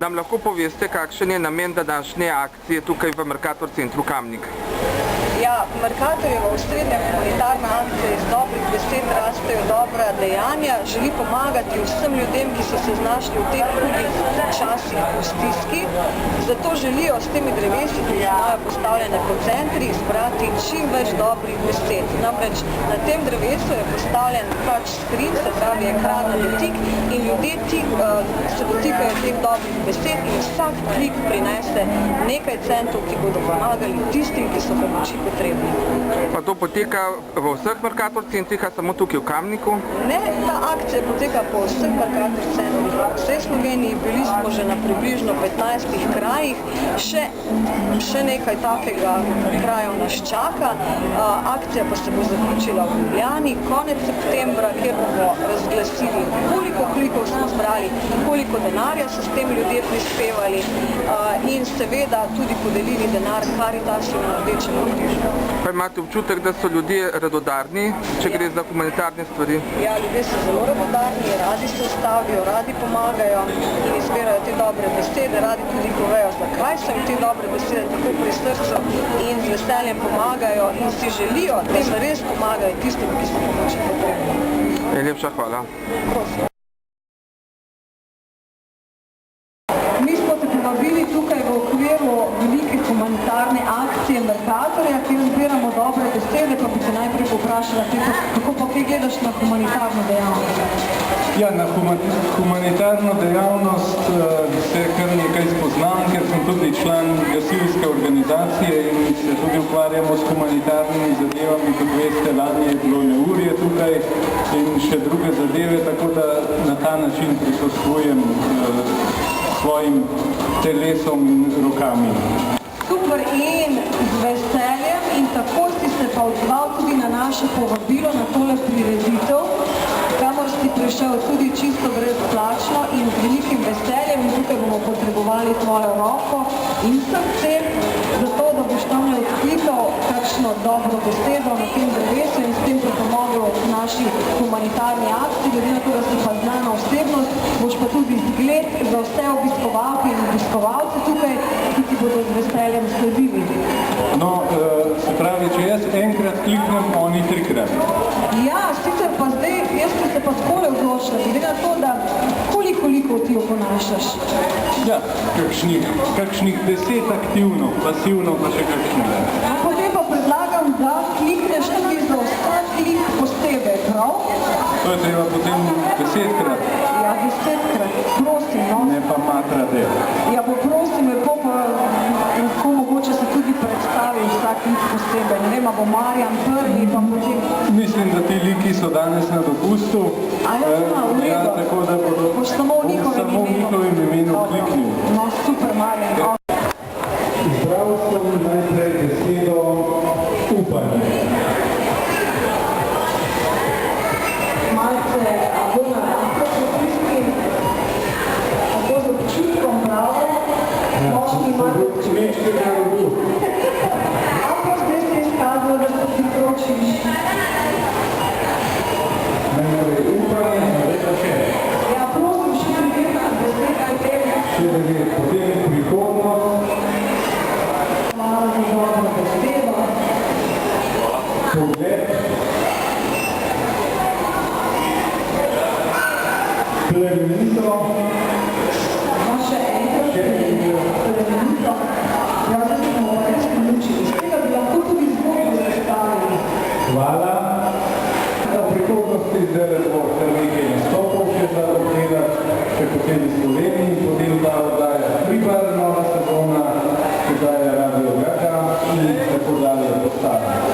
Nam lahko poveste, kakšen je namen današnje akcije tukaj v Mercator centru Kamnik? Ja, Mercatorjeva osrednja humanitarna akcija iz dobrih besed rastejo dobra dejanja, želi pomagati vsem ljudem, ki so se znašli v teh hudih časih v stiski. Zato želijo s temi drevesi, ki imajo postavljene po centri, zbrati čim več dobrih besed. Namreč na tem drevesu je postavljen touch screen, se pravi ekran na dotik, in ljudje se dotikajo teh dobrih besed in vsak klik prinese nekaj centov, ki bodo pomagali tistim, ki so pomoči potrebni. Pa to poteka v vseh Mercator centrih, a samo tukaj v Kamniku? Ne, ta akcija poteka po vseh Mercator centrih v vsej Sloveniji. Bili smo že na približno 15 krajih, še nekaj takega krajev nas čaka. Akcija pa se bo zaključila v Ljubljani konec septembra, kjer bomo razglasili, koliko klikov smo zbrali, koliko denarja so s tem ljudje prispevali in seveda tudi podelili denar Karitasu in Rdečemu križu. Pa imate občutek, da so ljudje radodarni, če gre za humanitarne stvari? Ja, ljudje so zelo radodarni, radi se ustavijo, radi pomagajo in izbirajo te dobre besede, radi tudi povejo, zakaj so jim te dobre besede tako pri srcu in z veseljem pomagajo in si želijo, da se res pomagajo tistim, ki so pomoči potrebni. Najlepša hvala. Prosim. Mi smo te povabili tukaj v okviru velike humanitarne akcije Mercatorja, kjer zbiramo dobre besede, pa bi te najprej povprašala, kako pa kaj gledaš na humanitarno dejavnost? Ja, na humanitarno dejavnost se kar nekaj spoznam, ker sem tudi član gasilske organizacije in se tudi ukvarjamo s humanitarnimi zadevami. Kot veste, lani je bilo neurje tukaj in še druge zadeve, tako da na ta način prisostvujem svojim telesom in rokami. Super, in z veseljem in tako si se pa odzval tudi na naše povabilo na tole prireditev, kamor si prišel tudi čisto brezplačno in z velikim veseljem in tukaj bomo potrebovali tvojo roko in srce, zato da boš tam odklikal kakšno dobro besedo na tem drevesu in s tem pripomogel naši humanitarni akciji, glede na to, da si pa znana osebnost, boš pa tudi zgled za vse obiskovalke in obiskovalce tukaj, ki ti bodo z veseljem sledili. No, se pravi, če jaz enkrat kliknem, oni trikrat. Ja, sicer pa zdaj, jaz sem se pa takole odločila, glede na to, da koliko ti oponašaš? Ja, kakšnih 10 aktivno, pasivno pa še kakšnih. Potem pa predlagam, da klikneš tudi za vsak klik posebej, prav? To je treba potem 10-krat. Ja, 10-krat, prosim, no. Ne pa matra del. Ja, bo prosim, lepo pa lahko mogoče se tudi predstavi vsak klik posebej. Ne vem, bo Marjan prvi, pa potem... Mislim, da ti liki so danes na dopustu. Ja, tako da bodo samo v njihovem imenu kliknil. No, super, Marjan. Izbral sem najprej besedo upanje. Malce, a bo na lahko potiski, a bo z občutkom bravo, močni malo Kmečkega rodu. Ampak zdaj se je izkazalo, da se ti kročiš. Najprej upanje, zdaj še. Ja, prosim, še 9 besed, Še 9, potem prihodnost. Malo za dobro besedo. Pogled. Plemenito. No, še enkrat. Plemenito. Ja, da smo res namučili. Z tega bi lahko tudi zgodbo zastavili. Hvala. V prihodnosti zdaj bo kar nekaj nastopov še za ogledati, še posebej v Sloveniji, potem da oddaja Hribar, nova sezona, oddaja Radio Gaga in tako dalje postavljamo.